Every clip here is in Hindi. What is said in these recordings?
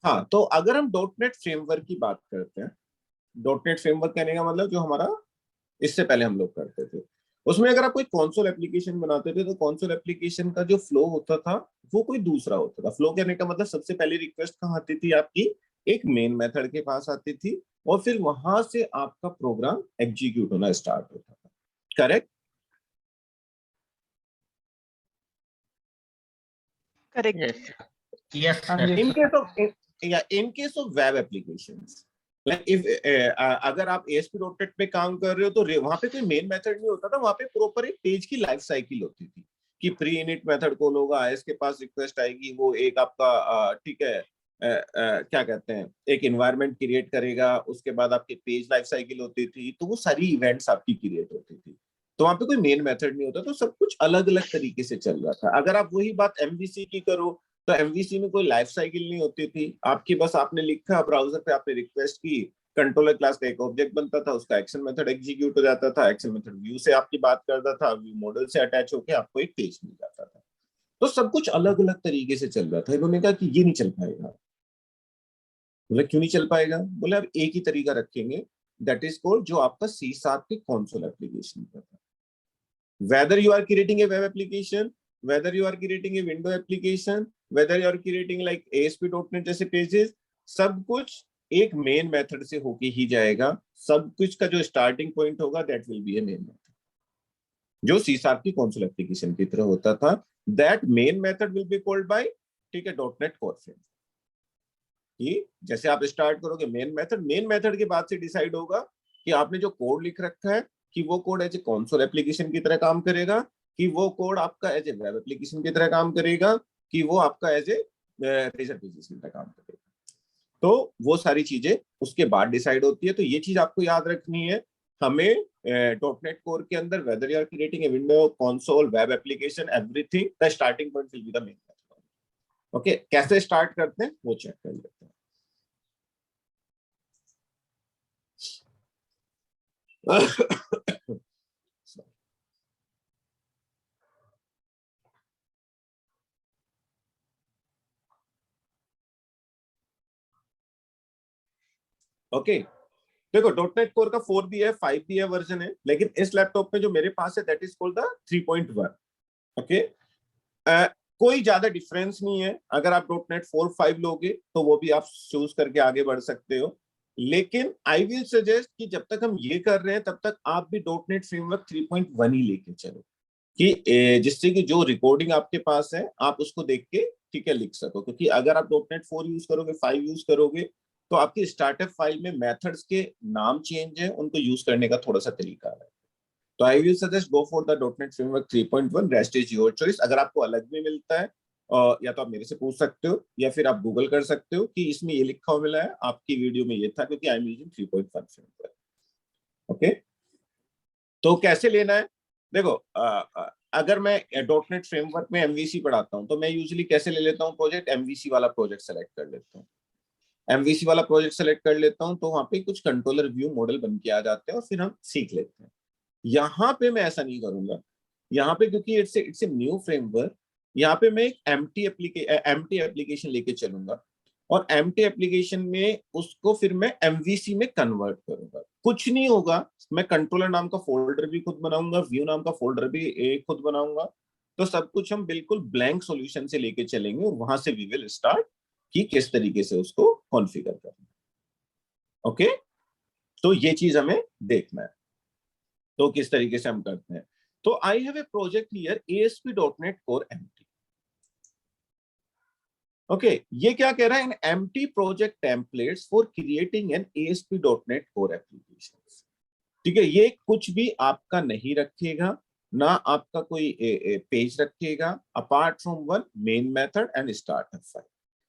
हाँ, तो अगर हम डॉट नेट फ्रेमवर्क की बात करते हैं, डॉट नेट फ्रेमवर्क कहने का मतलब जो हमारा इससे पहले हम लोग करते थे, उसमें अगर आप कोई कॉन्सोल एप्लीकेशन बनाते थे तो कॉन्सोल एप्लीकेशन का जो फ्लो होता था वो कोई दूसरा होता था। फ्लो कहने का मतलब सबसे पहले रिक्वेस्ट कहाँ आती थी आपकी, एक मेन मेथड के पास आती थी और फिर वहां से आपका प्रोग्राम एग्जीक्यूट होना स्टार्ट होता था। करेक्ट? करेक्ट। यस यस हाँ सर। जी। In case of in case of web applications, like if अगर आप ASP.NET पे काम कर रहे हो तो वहां पे कोई मेन मेथड नहीं होता था, वहां पे प्रॉपर एक पेज की लाइफ साइकिल होती थी कि प्री इनिट मेथड कॉल होगा, IS के पास रिक्वेस्ट आएगी, वो एक आपका ठीक है क्या कहते हैं एक एनवायरनमेंट क्रिएट करेगा, उसके बाद आपकी पेज लाइफ साइकिल होती थी, तो वो सारी इवेंट्स आपकी क्रिएट होती थी। तो वहां पे कोई मेन मेथड नहीं होता, तो सब कुछ अलग अलग तरीके से चल रहा था। अगर आप वही बात MVC की करो तो MVC में कोई लाइफ साइकिल नहीं होती थी आपकी, बस आपने लिखा ब्राउजर पे, आपने रिक्वेस्ट की, कंट्रोलर क्लास का एक ऑब्जेक्ट बनता था, उसका एक्शन मेथड एग्जीक्यूट हो जाता था, एक्शन मेथड व्यू से आपकी बात करता था, व्यू मॉडल से अटैच होकर आपको एक पेज मिल जाता था। तो सब कुछ अलग अलग तरीके से चल रहा था। इन्होंने कहा कि ये नहीं चल पाएगा। बोले क्यों नहीं चल पाएगा? बोले अब एक ही तरीका रखेंगे, दैट इज कॉल्ड जो आपका C# के कंसोल एप्लीकेशन का था। whether you are creating a web application, whether you are creating a window application, whether you are creating like ASP.NET जैसे पेजेस, सब कुछ एक मेन मेथड से होके ही जाएगा। सब कुछ का जो स्टार्टिंग पॉइंट होगा that will be A main method, जो C# की कंसोल एप्लीकेशन की तरह होता था। That main method will be called by, ठीक है, .NET कोर फ्रेमवर्क। कि जैसे आप स्टार्ट करोगे मेन मेथड के बाद से डिसाइड होगा कि आपने जो कोड लिख रखा है कि वो code as a console application की तरह काम करेगा, कि वो कोड आपका एज ए वेब एप्लीकेशन की तरह काम करेगा, कि वो आपका एज ए रेजर पेजेस की तरह काम करेगा। तो वो सारी चीजें उसके बाद डिसाइड होती है। तो ये चीज आपको याद रखनी है, हमें .NET कोर के अंदर whether you are creating a window, console, web application, everything, the starting point will be the main method. Okay, कैसे स्टार्ट करते हैं वो चेक कर लेते हैं। ओके, देखो .NET कोर का 4 भी है, 5 भी है वर्जन है, लेकिन इस लैपटॉप में जो मेरे पास है that is called the 3.1। Okay, कोई ज्यादा डिफरेंस नहीं है। अगर आप .NET 4 5 लोगे तो वो भी आप चूज करके आगे बढ़ सकते हो, लेकिन आई विल सजेस्ट कि जब तक हम ये कर रहे हैं तब तक आप भी .NET फ्रेमवर्क 3.1 ही लेके चलो, कि जिससे कि जो रिकॉर्डिंग आपके पास है आप उसको देख के ठीक है लिख सको। क्योंकि अगर आप .NET 4 यूज करोगे, 5 यूज करोगे, तो आपकी स्टार्टअप फाइल में मेथड्स के नाम चेंज है, उनको यूज करने का थोड़ा सा तरीका है। तो I will suggest go for the .NET framework 3.1, rest is your choice. अगर आपको अलग में मिलता है या तो आप मेरे से पूछ सकते हो या फिर आप गूगल कर सकते हो कि इसमें ये लिखा हुआ मिला है, आपकी वीडियो में ये था, क्योंकि I am using 3.1 framework. Okay, तो कैसे लेना है? देखो अगर मैं .NET फ्रेमवर्क में MVC पढ़ाता हूँ तो मैं यूजुअली कैसे ले लेता हूँ प्रोजेक्ट, MVC वाला प्रोजेक्ट सेलेक्ट कर लेता हूँ। MVC वाला प्रोजेक्ट सेलेक्ट कर लेता हूँ तो वहां पे कुछ कंट्रोलर व्यू मॉडल बन के आ जाते हैं और फिर हम सीख लेते हैं। यहाँ पे मैं ऐसा नहीं करूंगा, यहाँ पे क्योंकि इट्स ए न्यू फ्रेमवर्क, यहाँ पे मैं एक एम्प्टी एप्लीकेशन लेके चलूंगा और एम्प्टी एप्लीकेशन में उसको फिर मैं MVC में कन्वर्ट करूंगा। कुछ नहीं होगा, मैं कंट्रोलर नाम का फोल्डर भी खुद बनाऊंगा, व्यू नाम का फोल्डर भी खुद बनाऊंगा। तो सब कुछ हम बिल्कुल ब्लैंक सॉल्यूशन से लेके चलेंगे और वहां से वी विल स्टार्ट कि किस तरीके से उसको कॉन्फ़िगर करना है। ओके, तो ये चीज हमें देखना है, तो किस तरीके से हम करते हैं। तो I have a project here ASP.NET Core Empty। Okay, ये क्या कह रहा है? An empty project templates for creating an ASP.NET Core application. ठीक है, ये कुछ भी आपका नहीं रखेगा, ना आपका कोई पेज रखेगा, apart from one main method and startup file.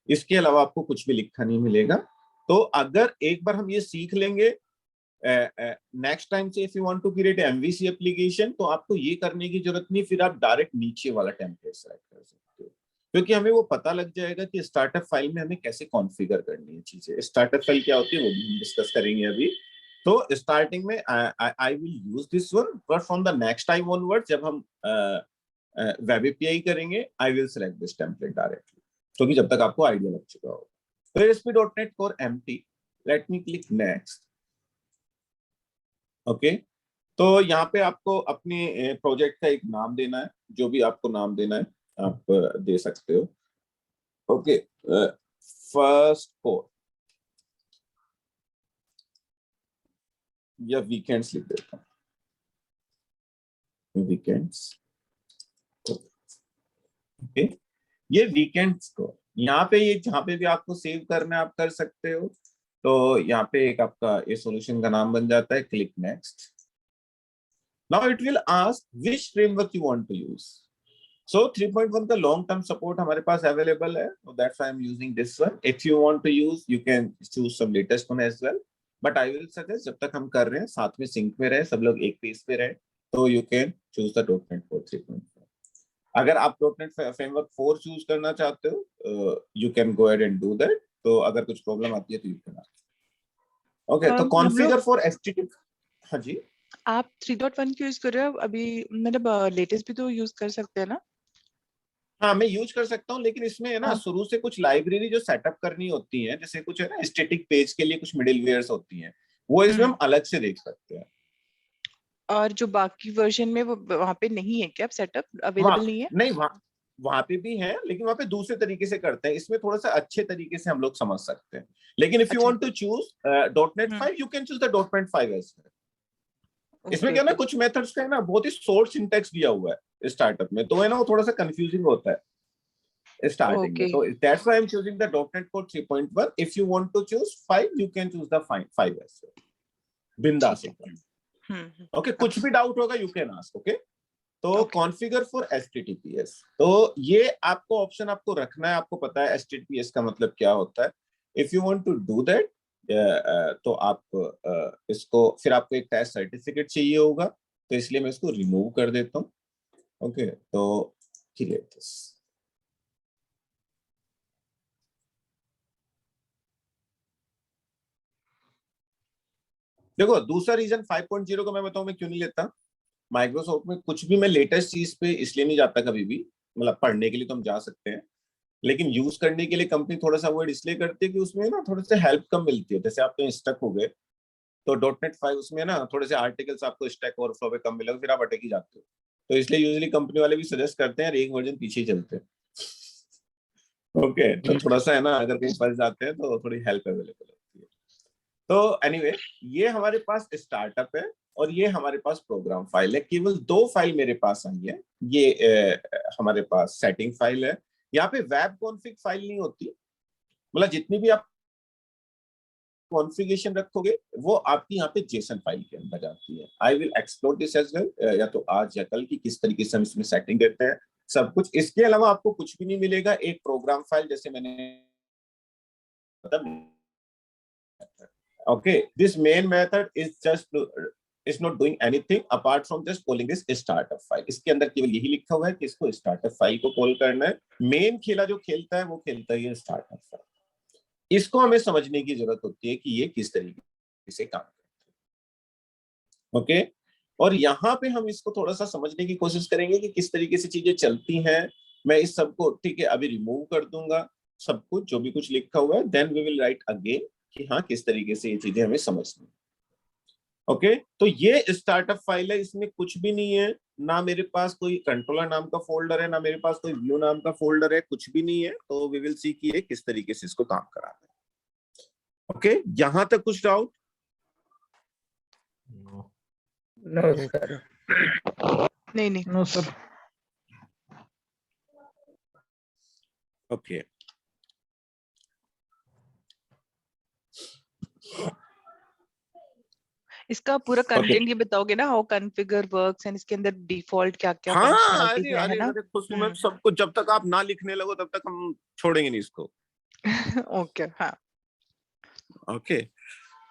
इसके अलावा आपको कुछ भी लिखा नहीं मिलेगा। तो अगर एक बार हम ये सीख लेंगे, नेक्स्ट टाइम से if you want to create MVC application तो आपको ये करने की जरूरत नहीं, फिर आप डायरेक्ट नीचे वाला टेम्पलेट सेलेक्ट कर सकते हो, क्योंकि हमें वो पता लग जाएगा कि स्टार्टअप फाइल में हमें कैसे कॉन्फ़िगर करनी है चीजें। स्टार्टअप फाइल क्या होती है वो भी हम डिस्कस करेंगे अभी। तो स्टार्टिंग में I will use this one, but from the next time onward जब हम वेब API करेंगे I will select this template directly, क्योंकि जब तक आपको आइडिया लग चुका होगा। तो ASP.NET Core empty. Let me click next. Okay, तो यहाँ पे आपको अपने प्रोजेक्ट का एक नाम देना है, जो भी आपको नाम देना है आप दे सकते हो। ओके, फर्स्ट कोर या वीकेंड्स लिख देता हूँ, वीकेंड्स। ओके, ये वीकेंड्स को यहाँ पे, ये जहाँ पे भी आपको सेव करना है आप कर सकते हो। तो यहाँ पे एक आपका ये सॉल्यूशन का नाम बन जाता है, click next. Now it will ask which framework you want to use. So 3.1 का लॉन्ग टर्म सपोर्ट हमारे पास अवेलेबल है, so that's why I'm using this one. If you want to use, you can choose some latest one as well. But I will suggest जब तक हम कर रहे हैं साथ में सिंक में रहे, सब लोग एक पेज पे रहे, तो you can choose the .NET Core 3.4. अगर आप .NET Framework 4 चूज करना चाहते हो, you can go ahead and do that. तो अगर कुछ प्रॉब्लम आती है तो you can ask. Okay, तो configure for HTTP. हाँ जी, आप 3.1 क्यों यूज कर रहे हो अभी? मतलब लेटेस्ट भी तो यूज कर सकते हैं ना? हाँ मैं यूज कर सकता हूँ, लेकिन इसमें है ना शुरू से कुछ लाइब्रेरी जो सेटअप करनी होती है, जैसे कुछ है ना स्टैटिक पेज के लिए कुछ मिडिलवेयर्स होती हैं, वो इसमें हम अलग से देख सकते हैं। और जो बाकी वर्जन में वो वहाँ पे नहीं है क्या? सेटअप अवेलेबल नहीं है? नहीं, वहां पे भी है, लेकिन वहां पे दूसरे तरीके से करते हैं, इसमें थोड़ा सा अच्छे तरीके से हम लोग समझ सकते हैं। लेकिन if you want to choose .NET 5 you can choose the .NEट 5 एज वेल। इसमें क्या ना कुछ मेथड्स का है ना बहुत ही शॉर्ट सिंटैक्स दिया हुआ है स्टार्टअप में, तो है ना वो थोड़ा सा कंफ्यूजिंग होता है स्टार्टिंग में। तो that's why I am choosing the .NET Core 3.1. If you want to choose 5 you can choose the 5 as well, बिंदास एकदम। ओके, कुछ भी डाउट होगा यू कैन आस्क। ओके, तो कॉन्फ़िगर फॉर HTTPS, तो ये आपको ऑप्शन आपको रखना है, आपको पता है HTTPS का मतलब क्या होता है। If you want to do that, तो आप इसको फिर आपको एक टेस्ट सर्टिफिकेट चाहिए होगा, तो इसलिए मैं इसको रिमूव कर देता हूँ। ओके, तो क्लियर दिस। देखो दूसरा रीजन 5.0 का मैं बताऊं मैं क्यों नहीं लेता। माइक्रोसॉफ्ट में कुछ भी मैं लेटेस्ट चीज पे इसलिए नहीं जाता कभी भी, मतलब पढ़ने के लिए तो हम जा सकते हैं, लेकिन यूज करने के लिए कंपनी थोड़ा सा अवॉइड इसलिए करती है कि उसमें ना थोड़े से हेल्प कम मिलती है। जैसे आप कहीं स्टक हो गए तो .NET 5 उसमें ना थोड़े से आर्टिकल्स आपको स्टैक ओवरफ्लो पे कम मिलेगा, फिर आप अटक ही जाते हो। तो इसलिए यूजुअली कंपनी वाले भी सजेस्ट करते हैं एक वर्जन पीछे ही चलते हैं। ओके, तो थोड़ा सा है ना अगर कहीं फंस जाते हैं तो थोड़ी हेल्प अवेलेबल होती है। तो एनीवे ये हमारे पास स्टार्टअप है और ये हमारे पास प्रोग्राम फाइल है। केवल दो फाइल मेरे पास आई है, ये हमारे पास सेटिंग फाइल है। यहाँ पे वेब कॉन्फ़िग फाइल नहीं होती, मतलब जितनी भी आप कॉन्फ़िगरेशन रखोगे वो आपकी यहाँ पे जेसन फाइल के अंदर जाती है। I will explore this as well, या तो आज या कल की किस तरीके से हम इसमें सेटिंग देते हैं सब कुछ। इसके अलावा आपको कुछ भी नहीं मिलेगा, एक प्रोग्राम फाइल जैसे मैंने okay, this main method is not doing anything apart from just calling this startup file. इसके अंदर केवल यही लिखा हुआ है कि इसको startup file को कॉल करना है। मेन खेला जो खेलता है वो खेलता है ये startup file। इसको हमें समझने की जरूरत होती है कि ये किस तरीके से काम करता है। ओके, और यहाँ पे हम इसको थोड़ा सा समझने की कोशिश करेंगे कि किस तरीके से चीजें चलती हैं। मैं इस सबको ठीक है अभी रिमूव कर दूंगा, सब कुछ जो भी कुछ लिखा हुआ है, then we will write again कि हाँ किस तरीके से ये चीजें हमें समझनी। ओके, तो ये स्टार्टअप फाइल है, इसमें कुछ भी नहीं है, ना मेरे पास कोई कंट्रोलर नाम का फोल्डर है, ना मेरे पास कोई व्यू नाम का फोल्डर है, कुछ भी नहीं है। तो वी विल सी कि ये किस तरीके से इसको काम कराना है। ओके, यहां तक कुछ डाउट? No sir. नहीं नो सर। ओके, इसका पूरा कंटेंट ये बताओगे ना, हाउ कॉन्फ़िगर वर्क्स एंड इसके अंदर डिफॉल्ट क्या क्या हाँ, फंक्शनलिटीज है ना? अरे खुश में सबको, जब तक आप ना लिखने लगो तब तक हम छोड़ेंगे नहीं इसको। ओके, हाँ। ओके,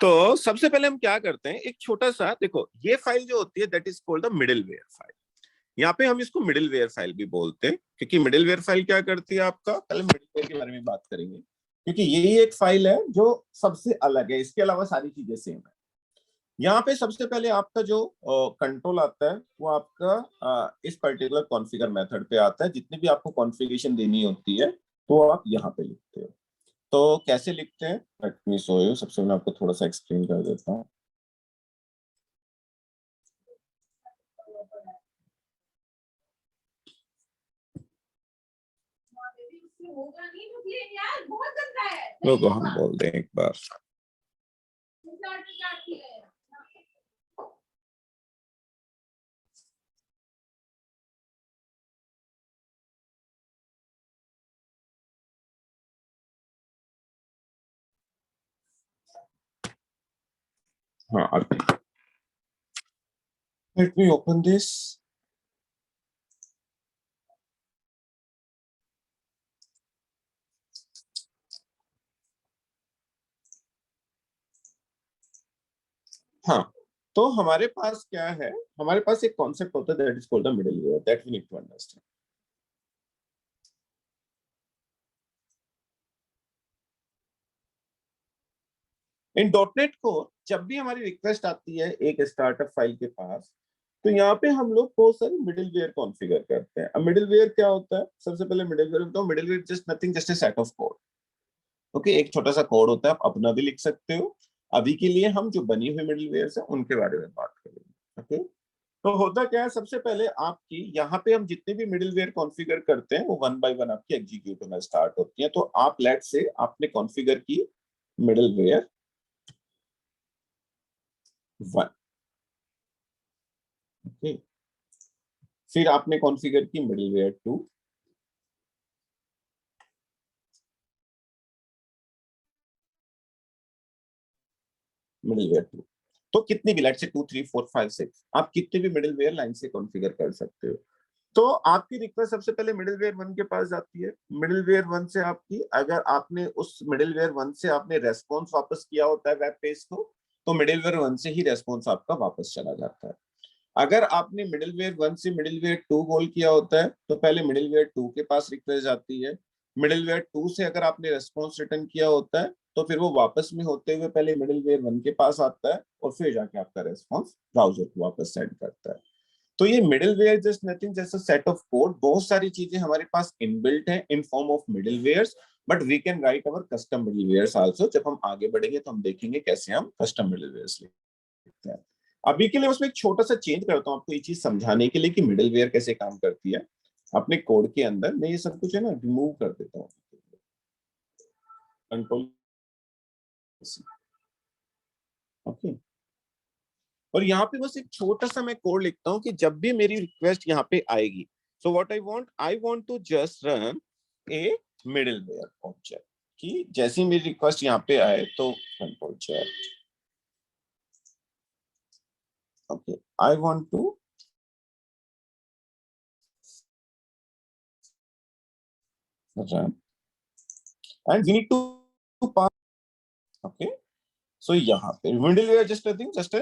तो सबसे पहले हम क्या करते हैं, एक छोटा सा देखो, ये फाइल जो होती है that is called the middleware file. यहाँ पे हम इसको मिडिलवेयर फाइल भी बोलते हैं, क्योंकि मिडिलवेयर फाइल क्या करती है आपका, कल मिडिलवेयर के बारे में बात करेंगे, क्योंकि यही एक फाइल है जो सबसे अलग है, इसके अलावा सारी चीजें सेम है। यहाँ पे सबसे पहले आपका जो कंट्रोल आता है वो आपका इस पर्टिकुलर कॉन्फ़िगर मेथड पे आता है। जितनी भी आपको कॉन्फ़िगरेशन देनी होती है तो आप यहाँ पे लिखते हो। तो कैसे लिखते हैं, लेट मी शो यू। सबसे पहले आपको थोड़ा सा एक्सप्लेन कर देता हूँ। लोगो हम बोल दें एक बार। हाँ, लेट मी ओपन दिस। हाँ, तो हमारे पास क्या है, हमारे पास एक कॉन्सेप्ट होता है that is called the middleware, that we need to understand. In dot net को जब भी हमारी रिक्वेस्ट आती है एक स्टार्टअप फाइल के पास, तो यहाँ पे हम लोग बहुत सारे मिडिलवेयर कॉन्फ़िगर करते हैं। अब मिडिलवेयर क्या होता है, सबसे पहले मिडिलवेयर होता है, middleware just nothing, just a set of code. Okay, एक छोटा सा कोड होता है, आप अपना भी लिख सकते हो। अभी के लिए हम जो बनी हुई मिडिलवेयर है उनके बारे में बात करेंगे। ओके, तो होता क्या है, सबसे पहले आपकी यहाँ पे हम जितने भी मिडिलवेयर कॉन्फ़िगर करते हैं वो वन बाय वन आपकी एग्जीक्यूट होना स्टार्ट होती है। तो आप लेट से आपने कॉन्फ़िगर की मिडिलवेयर 1, ओके, फिर आपने कॉन्फ़िगर की मिडिलवेयर 2, मिडिलवेयर 2। तो कितनी भी, लेट्स से 2 3 4 5 6, आप कितने भी मिडिलवेयर लाइन से कॉन्फ़िगर कर सकते हो। तो आपकी रिक्वेस्ट सबसे पहले मिडिलवेयर 1 के पास जाती है। मिडिलवेयर 1 से आपकी, अगर आपने उस मिडिलवेयर 1 से आपने रेस्पॉन्स वापस किया होता है वेब पेज को, तो मिडिलवेयर 1 से ही रेस्पॉन्स आपका वापस चला जाता है। अगर आपने मिडिलवेयर 1 से मिडिलवेयर 2 कॉल किया होता है, तो पहले मिडिलवेयर 2 के पास रिक्वेस्ट जाती है। मिडिलवेयर 2 से अगर आपने रेस्पॉन्स रिटर्न किया होता है, तो फिर वो वापस में होते हुए पहले मिडिलवेयर 1 के पास आता है और फिर जाके आपका रेस्पॉन्स ब्राउजर को वापस सेंड करता है। तो ये मिडिलवेयर जस्ट नथिंग, जैसे सेट ऑफ कोड, बहुत सारी चीजें हमारे पास इनबिल्ट है in form of middlewares, but we can write our custom middlewares also. जब हम आगे बढ़ेंगे तो हम देखेंगे कैसे हम कस्टम मिडिलवेयर्स लिखते हैं। अभी के लिए उसमें एक छोटा सा चेंज करता हूँ आपको ये चीज समझाने के लिए कि मिडिलवेयर कैसे काम करती है। अपने कोड के अंदर मैं ये सब कुछ है ना रिमूव कर देता हूँ, कंट्रोल, ओके। और यहाँ पे बस एक छोटा सा मैं कोड लिखता हूँ कि जब भी मेरी रिक्वेस्ट यहाँ पे आएगी, so what I want to just run a middleware object, कि जैसी मेरी रिक्वेस्ट यहाँ पे आए तो control check, okay, I want to run and we need to pass, okay. So यहाँ पे middleware just I think just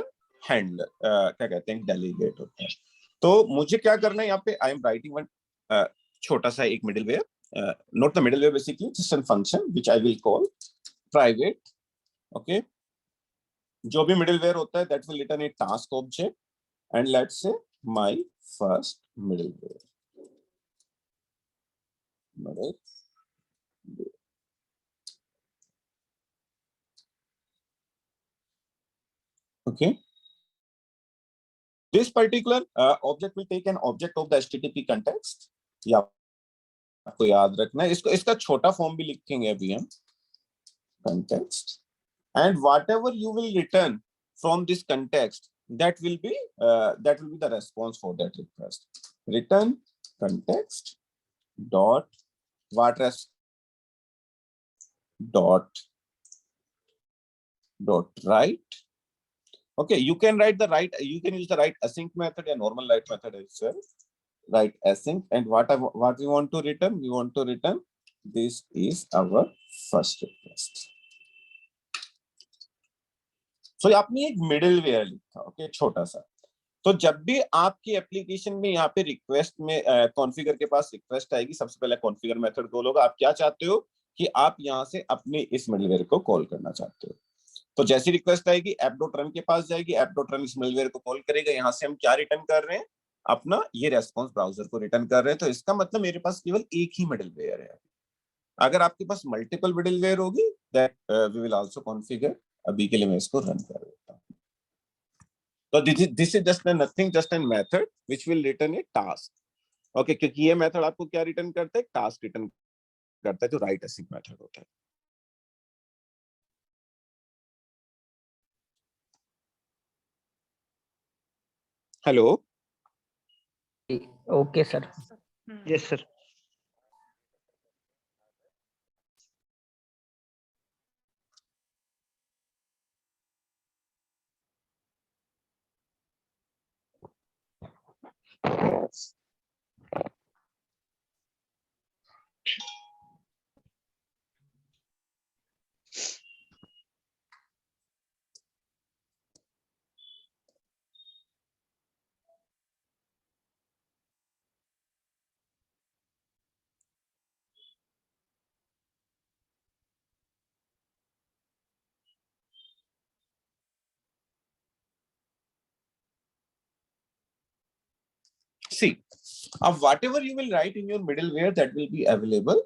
handler, क्या कहते हैं, डेलीगेट होता है। तो मुझे क्या करना है यहाँ पे, आई एम राइटिंग वन छोटा सा एक middleware, not the middleware, basically just a function which I will call private, okay। जो भी मिडिलवेयर होता है that will return a task object and let's say my first middleware, okay। This particular object will take an object of the HTTP context, या आपको याद रखना है, इसको इसका छोटा फॉर्म भी लिखेंगे अभी हम, context, and whatever you will return from this context, that will be the response for that request. Return context dot what res dot write, okay। You can write the write, you can use the write async method and normal write method as well, write async, and what we want to return, we want to return this is our first request। सो आपने एक मिडिलवेयर लिखा, ओके, छोटा सा। तो जब भी आपकी एप्लीकेशन में यहाँ पे रिक्वेस्ट में कॉन्फ़िगर के पास रिक्वेस्ट आएगी, सबसे पहले कॉन्फ़िगर मेथड कॉल होगा। आप क्या चाहते हो कि आप यहाँ से अपने इस मिडलवेयर को कॉल करना चाहते हो। तो जैसी रिक्वेस्ट आएगी ऐप डॉट रन के पास जाएगी, ऐप डॉट रन इस मिडलवेयर को कॉल करेगा। यहाँ से हम क्या रिटर्न कर रहे हैं, अपना ये रेस्पॉन्स ब्राउजर को रिटर्न कर रहे हैं। तो इसका मतलब मेरे पास केवल एक ही मिडलवेयर है, अगर आपके पास मल्टीपल मिडिलवेयर होगी that we will also configure. अभी के लिए मैं इसको रन कर देता हूँ। तो this is just nothing, just an method which will return A task. Okay, क्योंकि ये मेथड आपको क्या रिटर्न करता है, टास्क रिटर्न करता है, जो राइट असिंक मेथड होता है। Hello, okay sir. Yes sir. see, whatever you will write in your middleware that will be available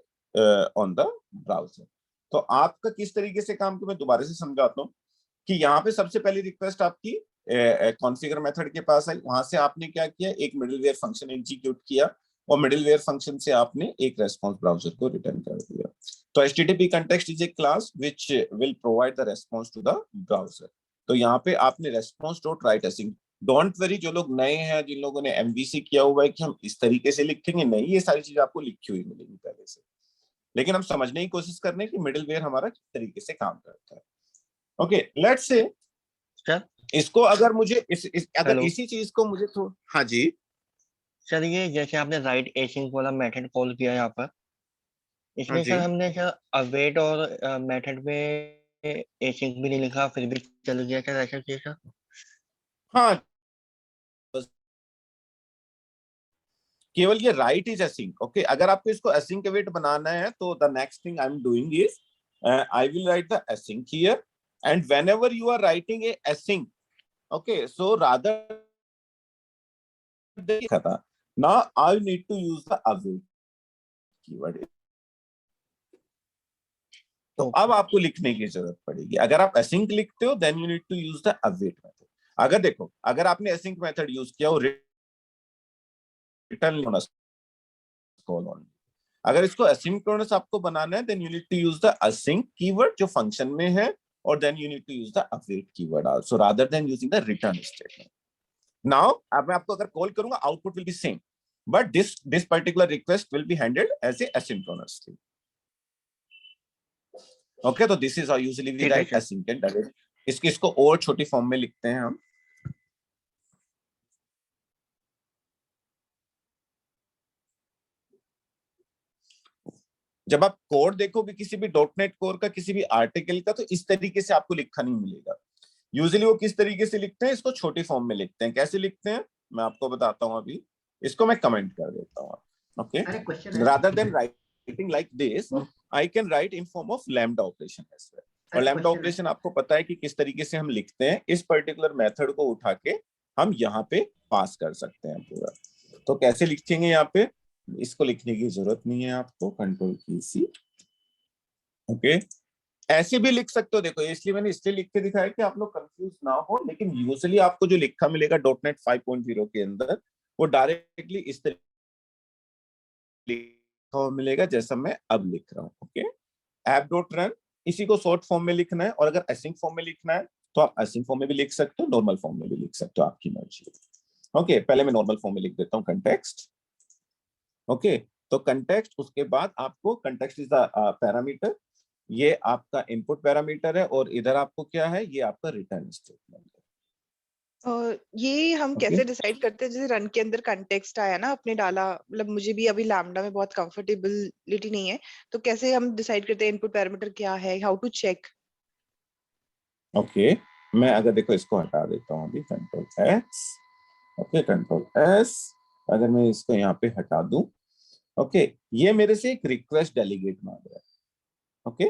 on the browser। तो आपका किस तरीके से काम को मैं दोबारा से समझाता हूँ कि यहाँ पे सबसे पहली रिक्वेस्ट आपकी कॉन्फ़िगर मेथड के पास आई, वहां से आपने क्या किया, एक मिडिलवेयर फंक्शन एग्जीक्यूट किया और मिडिलवेयर फंक्शन से आपने एक रेस्पॉन्स ब्राउजर को रिटर्न कर दिया। तो HTTP context is a class which will provide the response to the browser। तो यहाँ पे आपने response.writeAsync, डोंट वरी जो लोग नए हैं, जिन लोगों ने MVC किया हुआ है कि हम इस तरीके से लिखेंगे, नहीं, ये सारी चीज आपको लिखी हुई मिलेगी पहले से, लेकिन हम समझने की कोशिश कर रहे हैं कि मिडिलवेयर हमारा किस तरीके से काम करता है। ओके, लेट्स से सर इसको अगर मुझे अगर हेलो इसी चीज को मुझे तो हाँ जी सर, ये जैसे आपने राइट एसिंक वाला मेथड कॉल किया यहाँ पर, हाँ इसमें जी सर हमने सर अवेट और मेथड में एसिंक भी नहीं लिखा, फिर भी चल गया सर, ऐसा किया सर? हाँ, बस केवल ये राइट इज असिंक। ओके, अगर आपको इसको असिंक अवेट बनाना है तो the next thing I am doing is I will write the async here, and whenever you are writing a async, okay, so rather था, now I need to use the await keyword. तो अब आपको लिखने की जरूरत पड़ेगी। अगर आप असिंक लिखते हो then you need to use the await method. अगर देखो, अगर आपने असिंक मेथड यूज किया और रिटर्न कॉल ऑन, अगर इसको असिंक्रोनस आपको बनाना है then you need to use the async keyword जो फंक्शन में है, और then you need to use the await keyword also rather than using the return statement. Now अब मैं आपको अगर कॉल करूंगा output will be same, but this particular request will be handled as a asynchronously। okay, तो this is how usually we write async and await। इसको और छोटी फॉर्म में लिखते हैं हम। जब आप कोड देखोगे किसी भी .NET कोर का, किसी भी आर्टिकल का, तो इस तरीके से आपको लिखा नहीं मिलेगा। यूजुअली वो किस तरीके से लिखते हैं, इसको छोटी फॉर्म में लिखते हैं। कैसे लिखते हैं मैं आपको बताता हूं। अभी इसको मैं कमेंट कर देता हूं। Okay, rather than writing like this I can write in form of lambda operation as well. और लैम्डा ऑपरेशन आपको पता है कि किस तरीके से हम लिखते हैं। इस पर्टिकुलर मेथड को उठा के हम यहाँ पे पास कर सकते हैं पूरा। तो कैसे लिखेंगे यहाँ पे, इसको लिखने की जरूरत नहीं है आपको, कंट्रोल की सी। ओके, ऐसे भी लिख सकते हो। देखो, इसलिए मैंने इसलिए लिख के दिखाया कि आप लोग कंफ्यूज ना हो, लेकिन यूजुअली आपको जो लिखा मिलेगा .NET 5.0 के अंदर, वो डायरेक्टली इस तरीके लिखा मिलेगा जैसा मैं अब लिख रहा हूँ। ओके, app.run, इसी को शॉर्ट फॉर्म में लिखना है, और अगर असिंक फॉर्म में लिखना है तो आप असिंक फॉर्म में भी लिख सकते हो, नॉर्मल फॉर्म में भी लिख सकते हो, आपकी मर्जी। ओके, पहले मैं नॉर्मल फॉर्म में लिख देता हूँ कंटेक्स्ट। ओके, तो कंटेक्स्ट, उसके बाद आपको कंटेक्स्ट इज द पैरामीटर, ये आपका इनपुट पैरामीटर है, और इधर आपको क्या है, ये आपका रिटर्न स्टेटमेंट है। ये हम Okay. कैसे डिसाइड करते हैं, जैसे रन के अंदर कंटेक्स्ट आया ना, आपने डाला, मतलब मुझे भी अभी लैम्डा में बहुत कंफर्टेबिलिटी नहीं है, तो कैसे हम डिसाइड करते हैं इनपुट पैरामीटर क्या है, हाउ टू चेक? ओके, मैं अगर देखो इसको हटा देता हूँ अभी, control x, okay, control S, अगर मैं इसको यहाँ पे हटा दूं, ओके, ये मेरे से एक रिक्वेस्ट डेलीगेट मांग रहा है। ओके,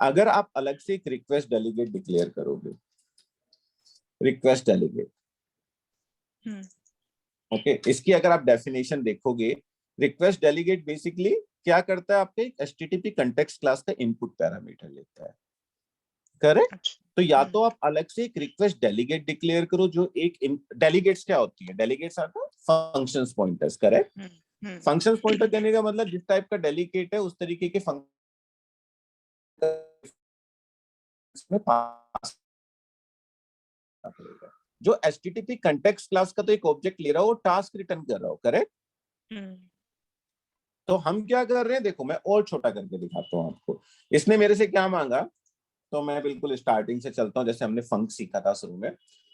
अगर आप अलग से एक रिक्वेस्ट डेलीगेट डिक्लेयर करोगे, रिक्वेस्ट डेलीगेट, ओके, इसकी अगर आप डेफिनेशन देखोगे, रिक्वेस्ट डेलीगेट बेसिकली क्या करता है, आपके HTTP कंटेक्स्ट क्लास का इनपुट पैरामीटर लेता है, करेक्ट। अच्छा। तो या तो आप अलग से एक रिक्वेस्ट डेलीगेट डिक्लेयर करो, जो एक डेलीगेट्स क्या होती है, delegates are the functions pointers, correct. Functions pointer कहने का मतलब जिस टाइप का डेलीगेट है उस तरीके के फंक्शन में पास करेगा। जो HTTP कंटेक्स्ट क्लास का तो एक ऑब्जेक्ट ले रहा हो, टास्क रिटर्न कर रहा हो, करेक्ट। तो हम क्या कर रहे हैं, देखो मैं और छोटा करके दिखाता हूं आपको। इसने मेरे से क्या मांगा, तो मैं बिल्कुल स्टार्टिंग से चलता हूं, जैसे हमने फंक सीखा था शुरू में।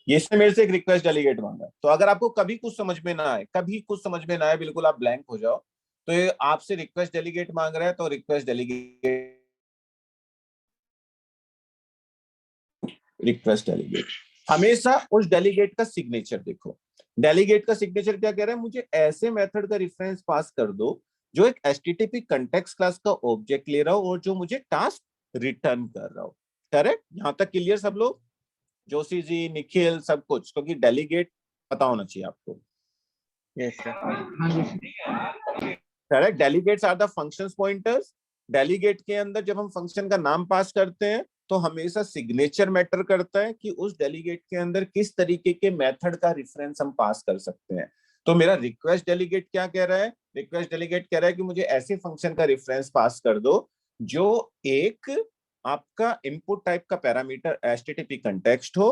ये इसने मेरे से एक रिक्वेस्ट डेलीगेट मांगा। तो अगर आपको कभी कुछ समझ में ना आए, कभी कुछ समझ में ना आए, बिल्कुल आप ब्लैंक हो जाओ, तो ये आपसे रिक्वेस्ट डेलीगेट मांग रहा है, तो रिक्वेस्ट डेलीगेट हमेशा उस डेलीगेट का सिग्नेचर देखो। डेलीगेट का सिग्नेचर क्या कह रहा है, मुझे ऐसे मेथड का रेफरेंस पास कर दो जो एक HTTP कंटेक्स्ट क्लास का ऑब्जेक्ट ले रहा हो और जो मुझे टास्क रिटर्न कर रहा हो, करेक्ट। यहां तक क्लियर सब लोग, जोशी जी, निखिल, सब कुछ, क्योंकि डेलीगेट पता होना चाहिए आपको। Yes sir. Correct. Delegates are the functions pointers. Delegate के अंदर जब हम फंक्शन का नाम पास करते हैं तो हमेशा सिग्नेचर मैटर करता है कि उस डेलीगेट के अंदर किस तरीके के मेथड का रेफरेंस हम पास कर सकते हैं। तो मेरा रिक्वेस्ट डेलीगेट क्या कह रहा है, रिक्वेस्ट डेलीगेट कह रहा है कि मुझे ऐसे फंक्शन का रेफरेंस पास कर दो जो एक आपका इनपुट टाइप का पैरामीटर HTTP कंटेक्स्ट हो